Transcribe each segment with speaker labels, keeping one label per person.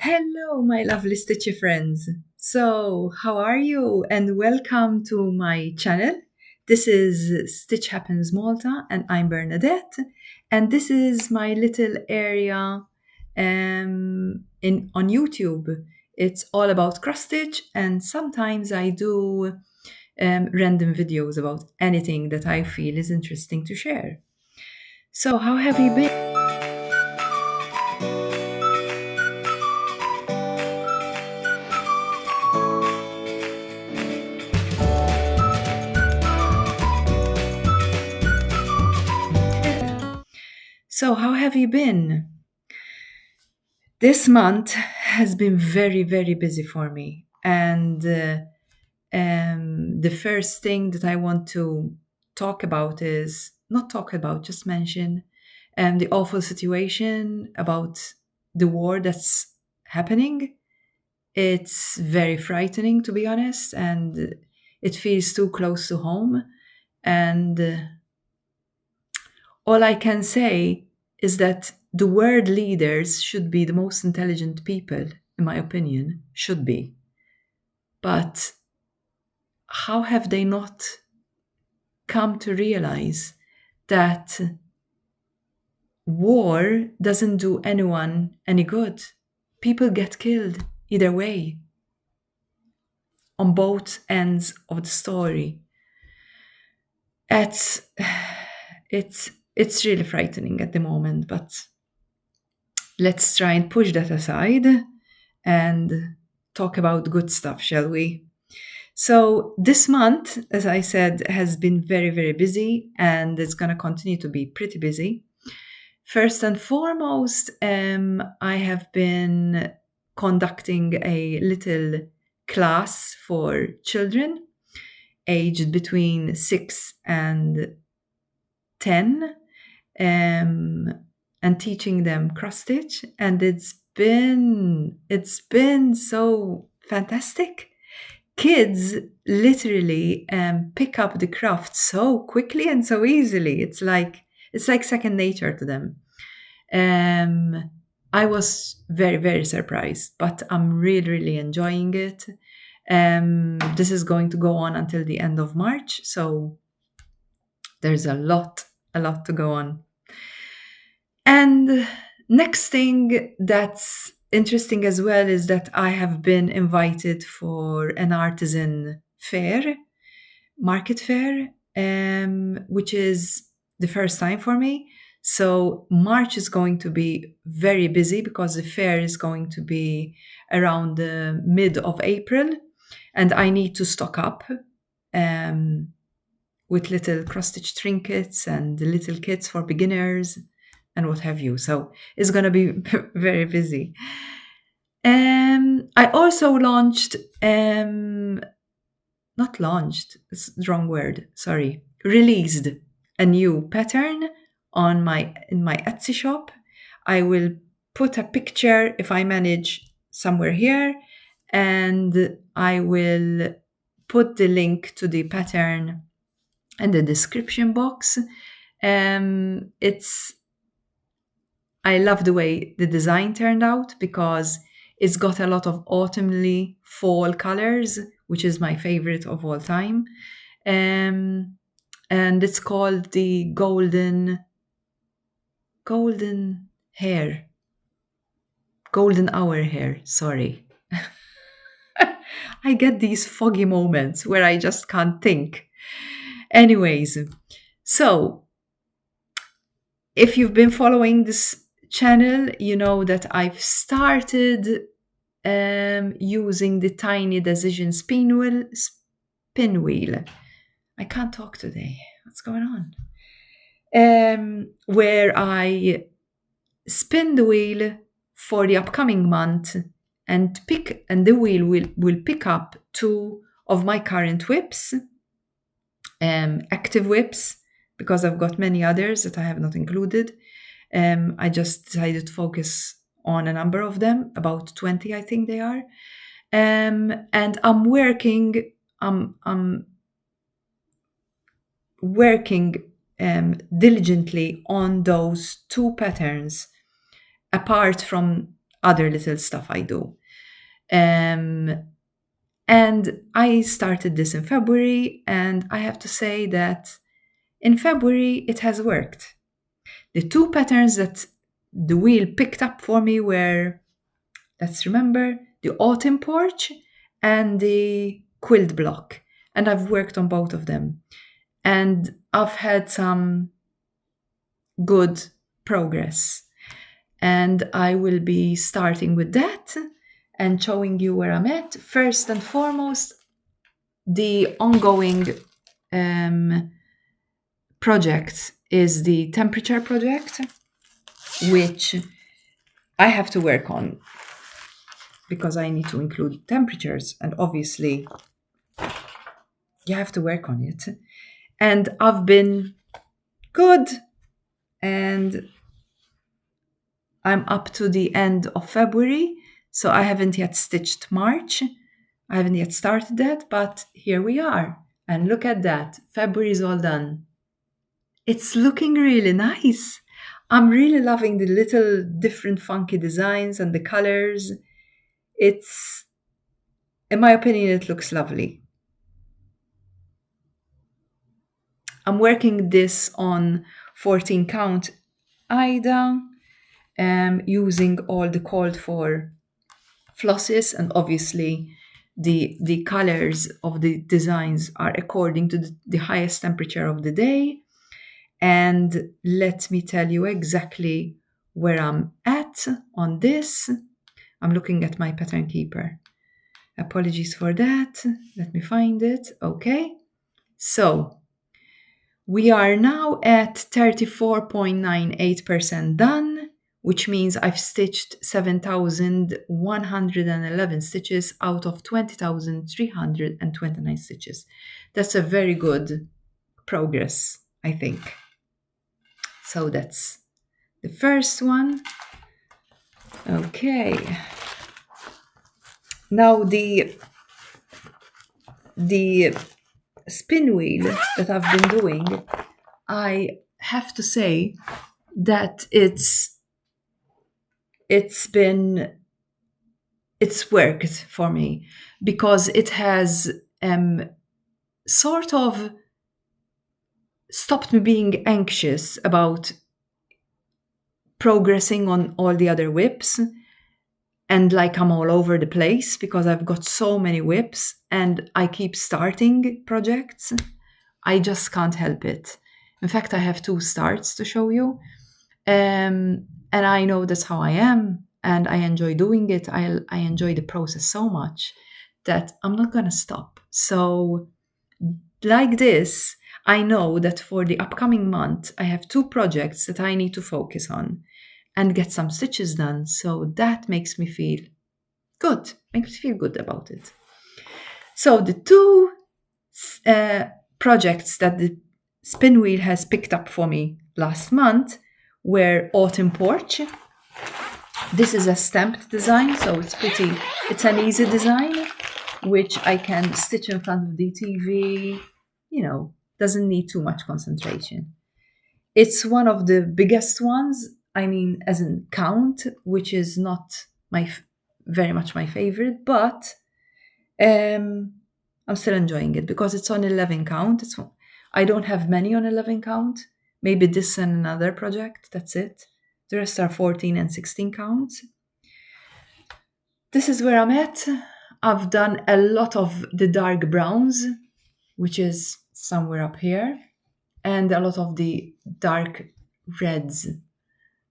Speaker 1: Hello, my lovely Stitchy friends. So, how are you? And welcome to my channel. This is Stitch Happens Malta, and I'm Bernadette. And this is my little area on YouTube. It's all about cross stitch, and sometimes I do random videos about anything that I feel is interesting to share. So, how have you been? So, how have you been? This month has been very, very busy for me. And the first thing that I want to talk about is not talk about, just mention the awful situation about the war that's happening. It's very frightening, to be honest, and it feels too close to home. And all I can say is that the world leaders should be the most intelligent people, in my opinion, should be. But how have they not come to realize that war doesn't do anyone any good? People get killed either way, on both ends of the story. It's it's really frightening at the moment, but let's try and push that aside and talk about good stuff, shall we? So, this month, as I said, has been very, very busy and it's going to continue to be pretty busy. First and foremost, I have been conducting a little class for children aged between 6 and 10 and teaching them cross stitch, and it's been so fantastic. Kids literally pick up the craft so quickly and so easily. It's like second nature to them. I was very, very surprised, but I'm really, really enjoying it. This is going to go on until the end of March, so there's a lot to go on. And next thing that's interesting as well is that I have been invited for an artisan fair, market fair, which is the first time for me. So March is going to be very busy because the fair is going to be around the mid of April, and I need to stock up with little cross-stitch trinkets and little kits for beginners and what have you. So it's going to be very busy. I also launched, not launched, it's the wrong word, sorry, released a new pattern in my Etsy shop. I will put a picture, if I manage, somewhere here, and I will put the link to the pattern in the description box. I love the way the design turned out because it's got a lot of autumnly fall colors, which is my favorite of all time. And it's called the golden hour hair. Sorry. I get these foggy moments where I just can't think. Anyways, so if you've been following this channel, you know that I've started using the tiny decision spin wheel. I can't talk today. What's going on? Where I spin the wheel for the upcoming month and the wheel will pick up two of my current whips, active whips, because I've got many others that I have not included. I just decided to focus on a number of them, about 20, I think they are. And I'm working diligently on those two patterns, apart from other little stuff I do. And I started this in February, and I have to say that in February it has worked. The two patterns that the wheel picked up for me were, let's remember, the autumn porch and the quilt block. And I've worked on both of them. And I've had some good progress. And I will be starting with that and showing you where I'm at. First and foremost, the ongoing project is the temperature project, which I have to work on because I need to include temperatures, and obviously you have to work on it. And I've been good, and I'm up to the end of February, so I haven't yet stitched March. I haven't yet started that, but here we are. And look at that, February is all done. It's looking really nice. I'm really loving the little different funky designs and the colors. It's, in my opinion, it looks lovely. I'm working this on 14 count Ida, using all the called for flosses, and obviously the colors of the designs are according to the highest temperature of the day. And let me tell you exactly where I'm at on this. I'm looking at my pattern keeper. Apologies for that. Let me find it. Okay. So we are now at 34.98% done, which means I've stitched 7,111 stitches out of 20,329 stitches. That's a very good progress, I think. So that's the first one. Okay. Now the spin wheel that I've been doing, I have to say that it's worked for me, because it has sort of stopped me being anxious about progressing on all the other whips, and like I'm all over the place because I've got so many whips and I keep starting projects. I just can't help it. In fact, I have 2 starts to show you. And I know that's how I am, and I enjoy doing it. I enjoy the process so much that I'm not going to stop. So like this, I know that for the upcoming month, I have 2 projects that I need to focus on and get some stitches done. So that makes me feel good, makes me feel good about it. So the 2 projects that the spin wheel has picked up for me last month were Autumn Porch. This is a stamped design, so it's an easy design, which I can stitch in front of the TV, doesn't need too much concentration. It's one of the biggest ones, as in count, which is not very much my favorite, but I'm still enjoying it because it's on 11 count. I don't have many on 11 count. Maybe this and another project, that's it. The rest are 14 and 16 counts. This is where I'm at. I've done a lot of the dark browns, which is somewhere up here, and a lot of the dark reds.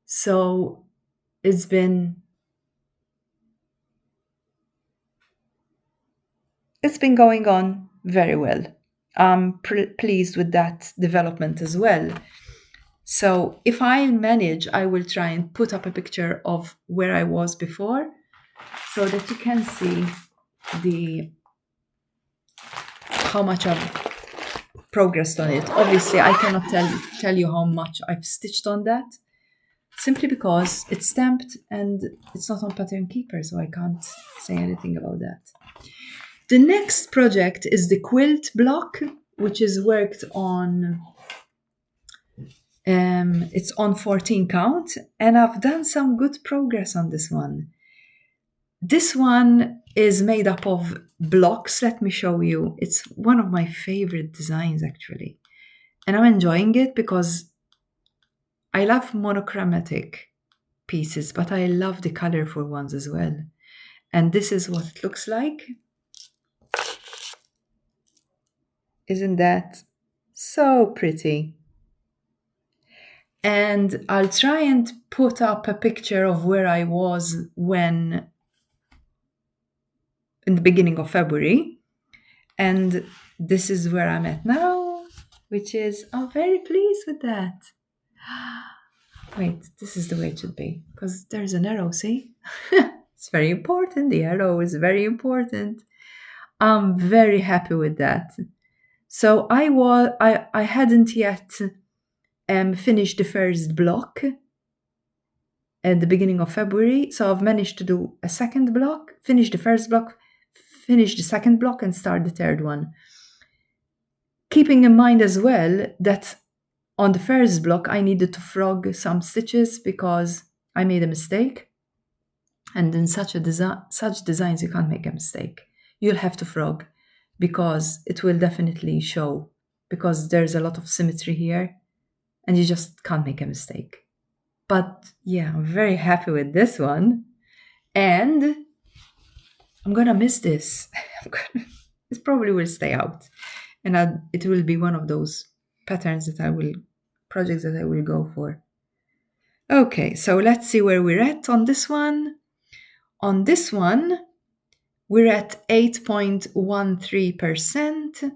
Speaker 1: So it's been going on very well. I'm pleased with that development as well. So if I manage, I will try and put up a picture of where I was before so that you can see how much I've progressed on it. Obviously, I cannot tell you how much I've stitched on that, simply because it's stamped and it's not on Pattern Keeper, so I can't say anything about that. The next project is the quilt block, which is worked on. It's on 14 count, and I've done some good progress on this one. This one is made up of blocks. Let me show you. It's one of my favorite designs, actually. And I'm enjoying it because I love monochromatic pieces, but I love the colorful ones as well. And this is what it looks like. Isn't that so pretty? And I'll try and put up a picture of where I was when in the beginning of February. And this is where I'm at now, which is, I'm very pleased with that. Wait, this is the way it should be, because there's an arrow, see? It's very important. The arrow is very important. I'm very happy with that. So I hadn't yet finished the first block at the beginning of February. So I've managed to do a second block, finish the first block, finish the second block, and start the third one. Keeping in mind as well that on the first block, I needed to frog some stitches because I made a mistake. And in such designs, you can't make a mistake. You'll have to frog because it will definitely show, because there's a lot of symmetry here and you just can't make a mistake. But yeah, I'm very happy with this one. And I'm gonna miss this. It probably will stay out. And it will be one of those projects that I will go for. Okay, so let's see where we're at on this one. On this one, we're at 8.13%,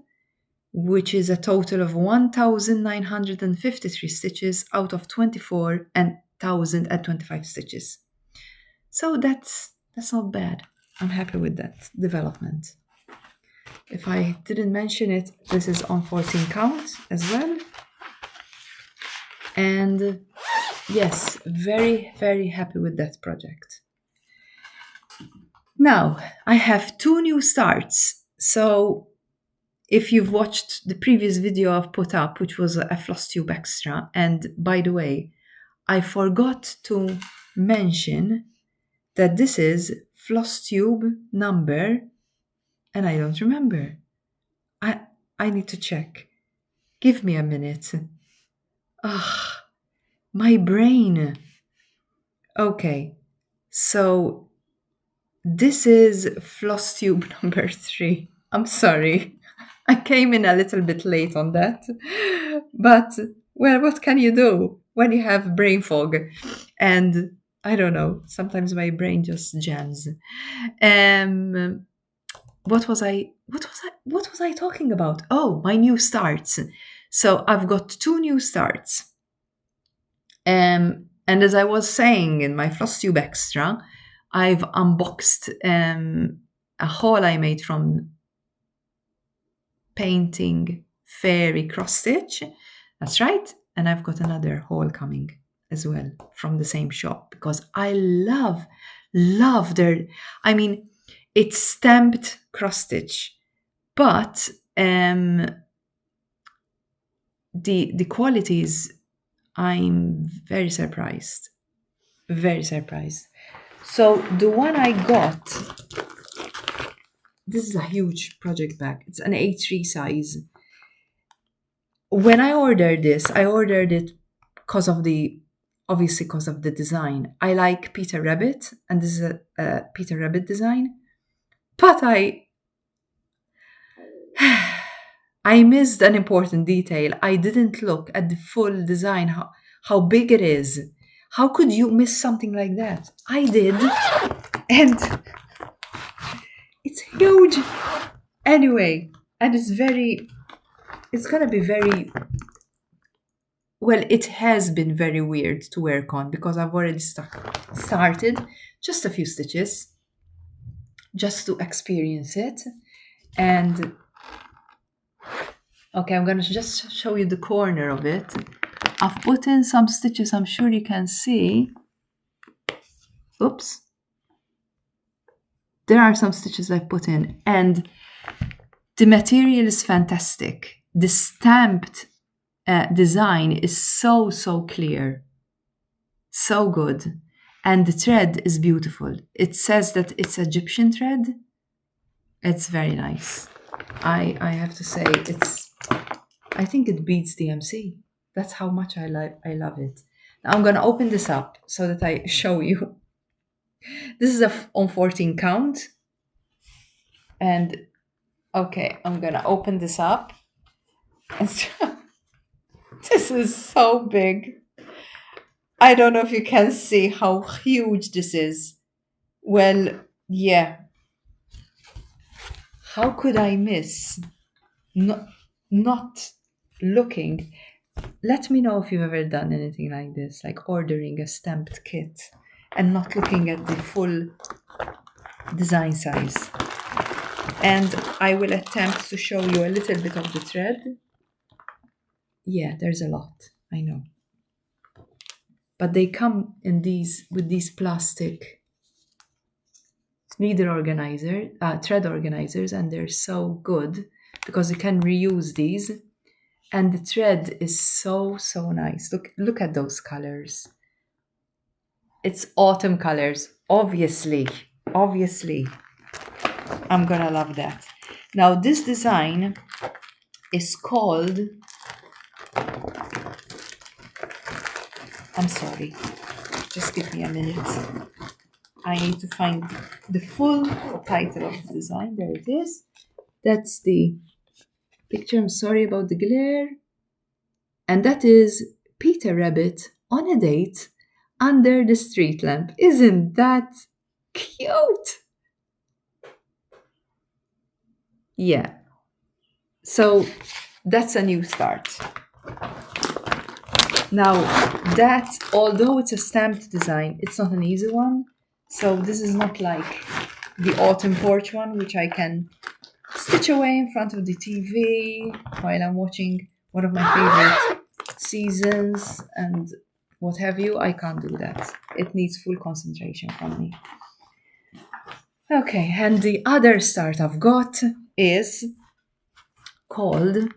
Speaker 1: which is a total of 1,953 stitches out of 24,025 stitches. So that's not bad. I'm happy with that development. If I didn't mention it, this is on 14 count as well. And yes, very, very happy with that project. Now, I have 2 new starts. So if you've watched the previous video I've put up, which was a FlossTube extra, and by the way, I forgot to mention that this is FlossTube number, and I don't remember. I need to check. Give me a minute. My brain. Okay, so this is FlossTube number 3. I'm sorry. I came in a little bit late on that. But, well, what can you do when you have brain fog? And I don't know, sometimes my brain just jams. What was I talking about? Oh, my new starts. So I've got 2 new starts. And as I was saying in my FlossTube extra, I've unboxed a haul I made from Painting Fairy Cross Stitch. That's right. And I've got another haul coming as well from the same shop because I love their, I mean, it's stamped cross stitch, but the qualities, I'm very surprised. Very surprised. So the one I got, this is a huge project bag. It's an A3 size. When I ordered this, I ordered it because of the design. I like Peter Rabbit, and this is a Peter Rabbit design. But I missed an important detail. I didn't look at the full design, how big it is. How could you miss something like that? I did. And it's huge. Anyway, and it's gonna be very, well, it has been very weird to work on because I've already started just a few stitches just to experience it. And okay, I'm gonna just show you the corner of it. I've put in some stitches, I'm sure you can see. Oops. There are some stitches I've put in, and the material is fantastic. The stamped design is so clear, so good. And the thread is beautiful. It says that it's Egyptian thread. It's very nice. I have to say, I think it beats DMC. That's how much I love it. Now I'm gonna open this up so that I show you. This is on 14 count. And okay, I'm gonna open this up. This is so big. I don't know if you can see how huge this is. Well, yeah. How could I miss not looking? Let me know if you've ever done anything like this, like ordering a stamped kit and not looking at the full design size. And I will attempt to show you a little bit of the thread. Yeah, there's a lot, I know. But they come in with these plastic thread organizers, and they're so good because you can reuse these. And the thread is so nice. Look at those colors. It's autumn colors, obviously. I'm gonna love that. Now this design is called, I'm sorry, just give me a minute. I need to find the full title of the design. There it is. That's the picture. I'm sorry about the glare. And that is Peter Rabbit on a date under the street lamp. Isn't that cute? Yeah. So that's a new start. Now that, although it's a stamped design, it's not an easy one. So this is not like the autumn porch one, which I can stitch away in front of the TV while I'm watching one of my favorite seasons and what have you. I can't do that. It needs full concentration from me. Okay, and the other start I've got is called,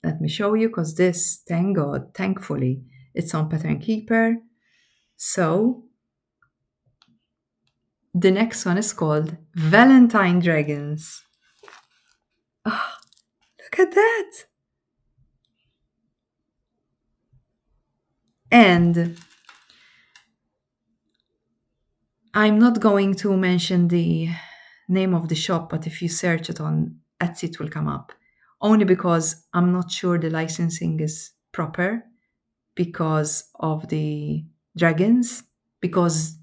Speaker 1: let me show you, because this, thank God, thankfully, it's on Pattern Keeper. So the next one is called Valentine Dragons. Oh, look at that. And I'm not going to mention the name of the shop, but if you search it on Etsy, it will come up. Only because I'm not sure the licensing is proper because of the dragons. Because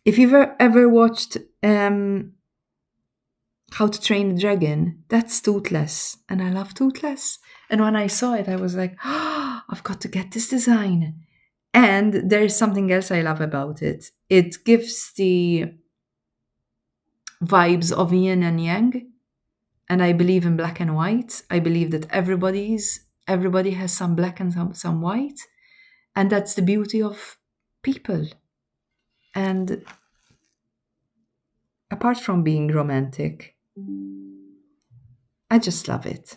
Speaker 1: if you've ever watched How to Train a Dragon, that's Toothless. And I love Toothless. And when I saw it, I was like, oh, I've got to get this design. And there's something else I love about it. It gives the vibes of yin and yang. And I believe in black and white. I believe that everybody has some black and some white. And that's the beauty of people. And apart from being romantic, I just love it.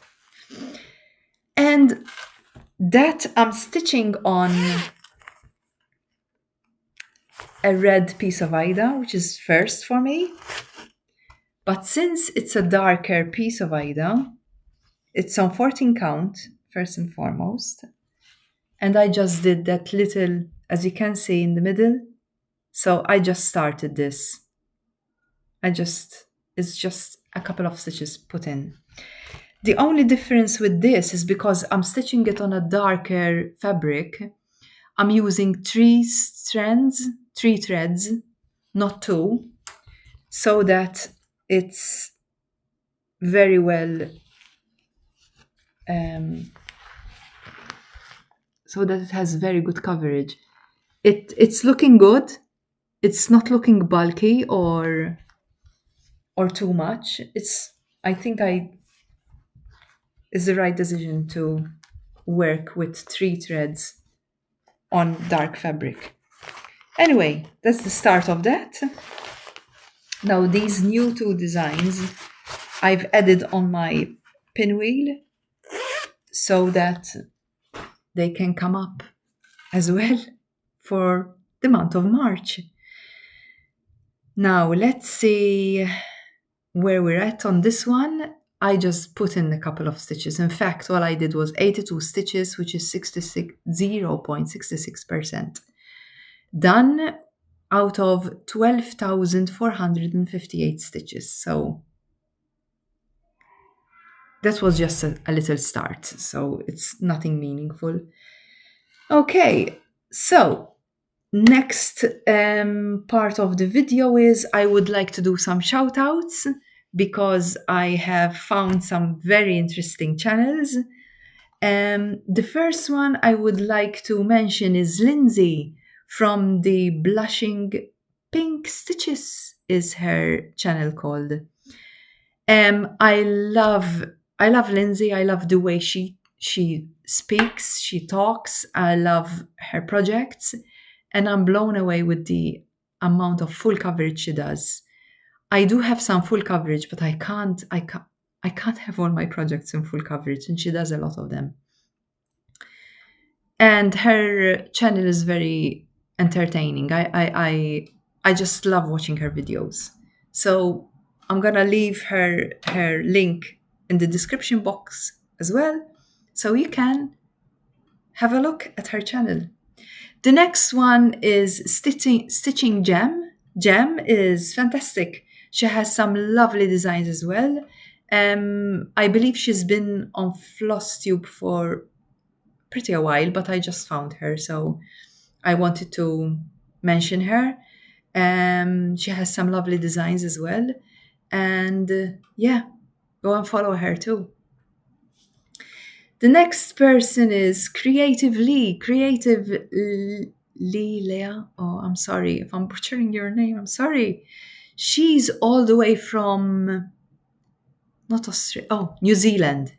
Speaker 1: And that I'm stitching on a red piece of Aida, which is first for me. But since it's a darker piece of Aida, it's on 14 count, first and foremost. And I just did that little, as you can see in the middle. So I just started this. It's just a couple of stitches put in. The only difference with this is because I'm stitching it on a darker fabric, I'm using 3 threads, not 2, so that it's very well, so that it has very good coverage. It's looking good. It's not looking bulky or too much. I think it's the right decision to work with 3 threads on dark fabric. Anyway, that's the start of that. Now these new 2 designs I've added on my pinwheel so that they can come up as well for the month of March. Now let's see where we're at on this one. I just put in a couple of stitches. In fact, all I did was 82 stitches, which is 0.66% done out of 12,458 stitches. So that was just a little start, so it's nothing meaningful. Okay, so next part of the video is I would like to do some shout outs because I have found some very interesting channels. The first one I would like to mention is Lindsay from the Blushing Pink Stitches is her channel called. I love Lindsay. I love the way she speaks, she talks. I love her projects, and I'm blown away with the amount of full coverage she does. I do have some full coverage, but I can't have all my projects in full coverage, and she does a lot of them. And her channel is very entertaining. I just love watching her videos. So I'm gonna leave her link in the description box as well, so you can have a look at her channel. The next one is Stitching Gem. Gem is fantastic. She has some lovely designs as well. I believe she's been on FlossTube for pretty a while, but I just found her, so I wanted to mention her. She has some lovely designs as well, and yeah, go and follow her too. The next person is Creative Lee. Leah. Oh, I'm sorry if I'm butchering your name. I'm sorry. She's all the way from not Australia. Oh, New Zealand.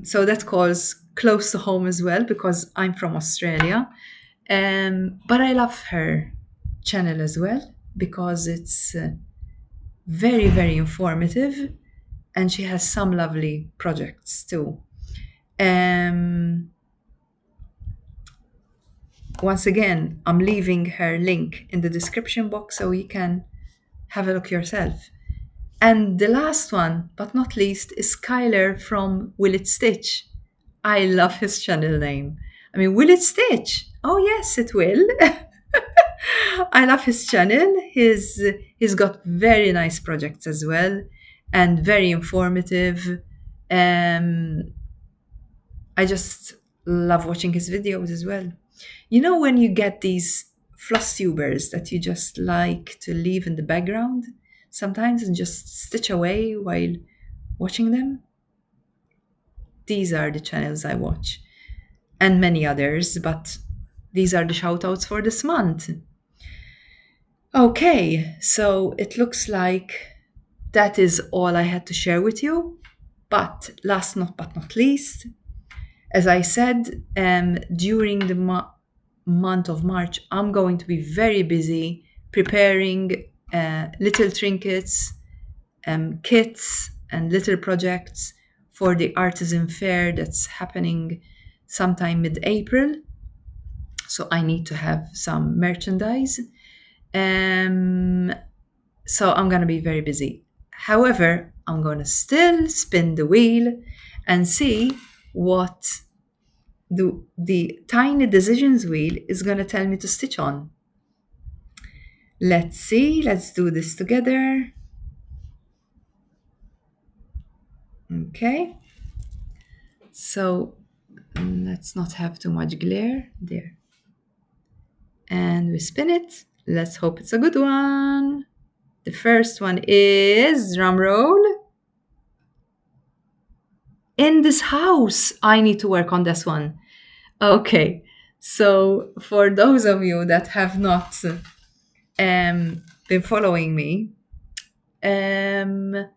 Speaker 1: So that calls close to home as well because I'm from Australia. But I love her channel as well because it's very, very informative, and she has some lovely projects too. Once again, I'm leaving her link in the description box so you can have a look yourself. And the last one, but not least, is Skylar from Will It Stitch. I love his channel name. I mean, Will It Stitch? Oh yes, it will. I love his channel. He's got very nice projects as well, and very informative. I just love watching his videos as well. You know, when you get these FlossTubers that you just like to leave in the background sometimes and just stitch away while watching them? These are the channels I watch, and many others, but these are the shoutouts for this month. Okay, so it looks like that is all I had to share with you. But last but not least, as I said, during the month of March, I'm going to be very busy preparing little trinkets, kits, and little projects for the artisan fair that's happening sometime mid-April. So I need to have some merchandise. So I'm going to be very busy. However, I'm going to still spin the wheel and see what the Tiny Decisions wheel is going to tell me to stitch on. Let's see. Let's do this together. Okay. So let's not have too much glare there. And we spin it. Let's hope it's a good one. The first one is, drum roll, In This House. I need to work on this one. Okay, so for those of you that have not been following me, In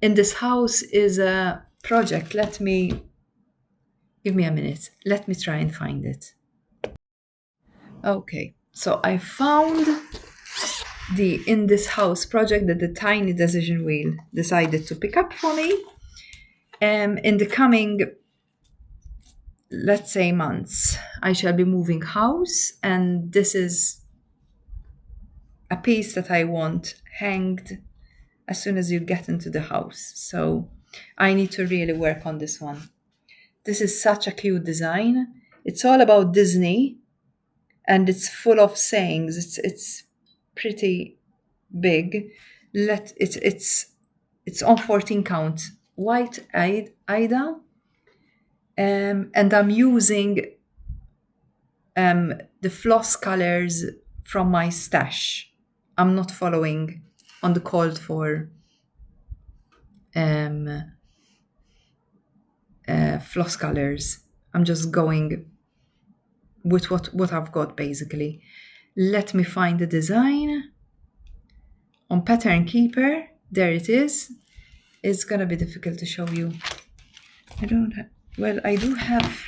Speaker 1: This House is a project. Give me a minute. Let me try and find it. Okay, so I found the In This House project that the Tiny Decision Wheel decided to pick up for me. In the coming let's say months, I shall be moving house, and this is a piece that I want hanged as soon as you get into the house. So I need to really work on this one. This is such a cute design. It's all about Disney, and it's full of sayings. It's pretty big. It's on 14 count. White Ida. And I'm using the floss colors from my stash. I'm not following on the called for floss colors. I'm just going with what I've got, basically. Let me find the design. On Pattern Keeper, there it is. It's gonna be difficult to show you. I do have,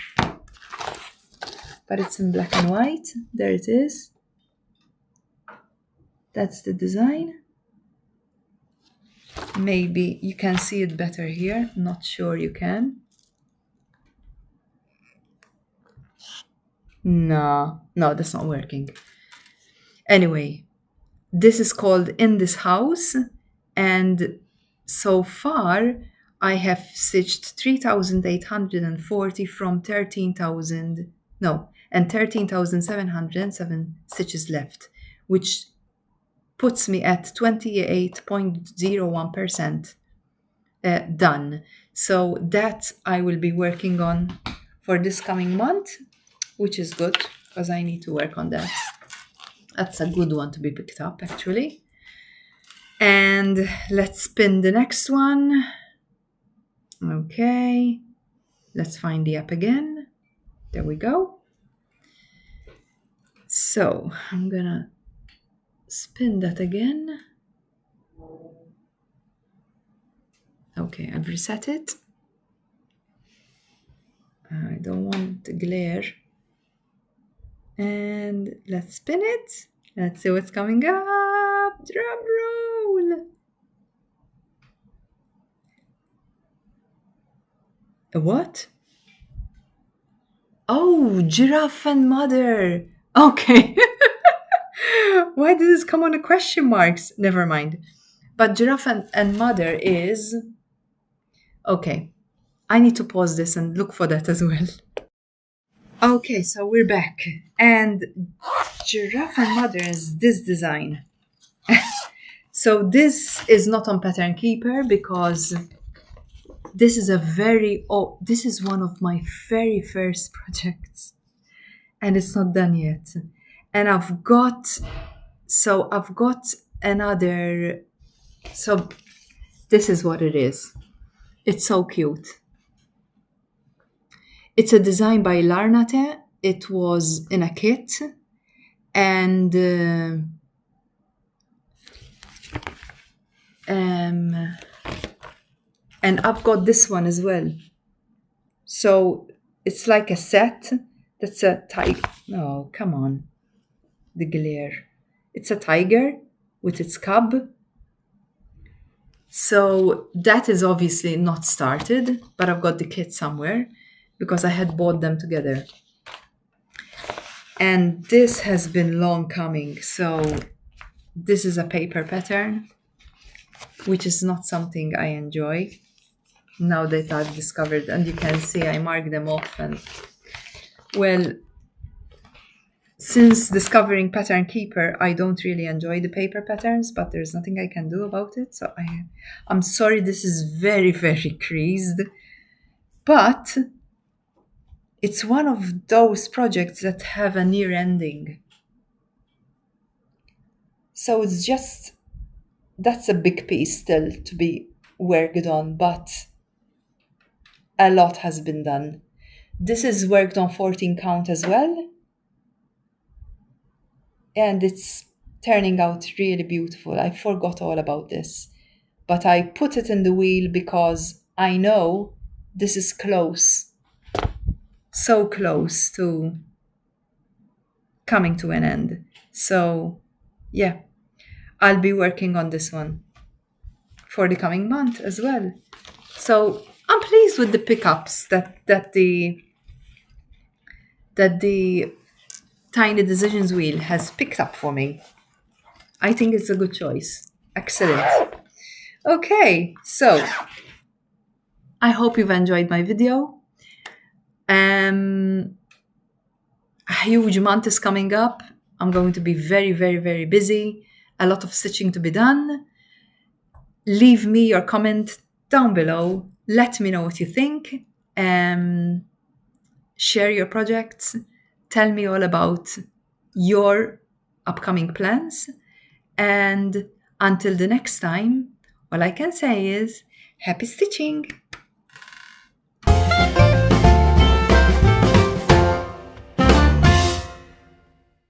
Speaker 1: but it's in black and white. There it is. That's the design. Maybe you can see it better here. Not sure you can. No, that's not working. Anyway, this is called In This House, and so far I have stitched 3,840 from 13,000, and 13,707 stitches left, which puts me at 28.01% done. So that I will be working on for this coming month, which is good because I need to work on that. That's a good one to be picked up, actually. And let's spin the next one. Okay, let's find the app again. There we go. So I'm gonna spin that again. Okay, I've reset it. I don't want the glare. And let's spin it. Let's see what's coming up. Drum roll. A what? Oh, Giraffe and Mother. Okay. Why did this come on the question marks? Never mind. But Giraffe and Mother is... Okay. I need to pause this and look for that as well. Okay, so we're back. And Giraffe and Mother is this design. So this is not on Pattern Keeper because this is this is one of my very first projects. And it's not done yet. And I've got another, so this is what it is. It's so cute. It's a design by Larnate. It was in a kit, and I've got this one as well. So it's like a set. That's a tiger. Oh, come on. The glare. It's a tiger with its cub. So that is obviously not started, but I've got the kit somewhere because I had bought them together. And this has been long coming. So this is a paper pattern, which is not something I enjoy now that I've discovered. And you can see I mark them off. And well, since discovering Pattern Keeper, I don't really enjoy the paper patterns, but there's nothing I can do about it. So I'm sorry, this is very, very creased. But it's one of those projects that have a near ending. So it's just, that's a big piece still to be worked on, but a lot has been done. This is worked on 14 count as well. And it's turning out really beautiful. I forgot all about this. But I put it in the wheel because I know this is close. So close to coming to an end. So, yeah, I'll be working on this one for the coming month as well. So I'm pleased with the pickups that the that the Tiny Decisions wheel has picked up for me. I think it's a good choice. Excellent. Okay, so I hope you've enjoyed my video. A huge month is coming up. I'm going to be very, very, very busy. A lot of stitching to be done. Leave me your comment down below. Let me know what you think. Share your projects. Tell me all about your upcoming plans. And until the next time, all I can say is happy stitching!